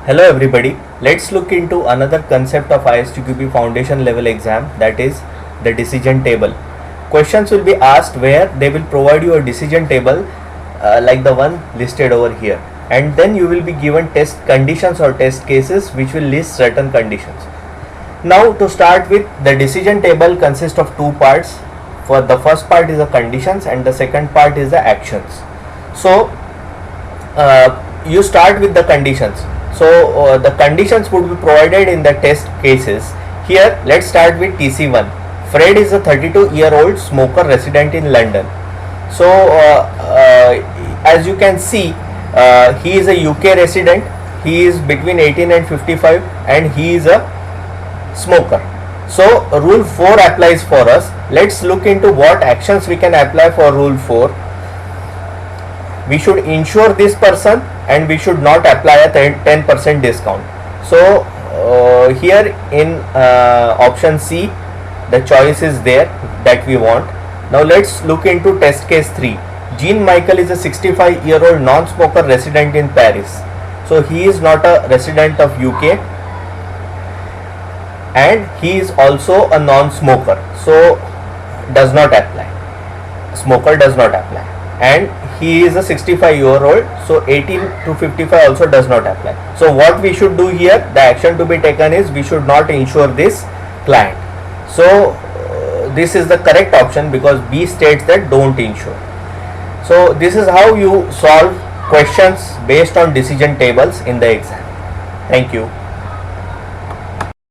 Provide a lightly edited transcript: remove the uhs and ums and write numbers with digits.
Hello everybody, let's look into another concept of ISTQB foundation level exam, that is the decision table. Questions will be asked where they will provide you a decision table like the one listed over here, and then you will be given test conditions or test cases which will list certain conditions. Now to start with, the decision table consists of two parts. For the first part is the conditions and the second part is the actions. So you start with the conditions. So the conditions would be provided in the test cases. Here let's start with TC1. Fred is a 32-year-old smoker resident in London. So as you can see, he is a UK resident, he is between 18 and 55 and he is a smoker. So rule 4 applies for us. Let's look into what actions we can apply for rule 4. We should insure this person and we should not apply a 10% discount. So here in option C, the choice is there that we want. Now let's look into test case 3. Jean Michael is a 65-year-old non-smoker resident in Paris. So he is not a resident of UK and he is also a non-smoker, so does not apply. Smoker does not apply, and he is a 65-year-old, so 18 to 55 also does not apply. So what we should do here, the action to be taken is we should not insure this client. So this is the correct option because B states that don't insure. So this is how you solve questions based on decision tables in the exam. Thank you.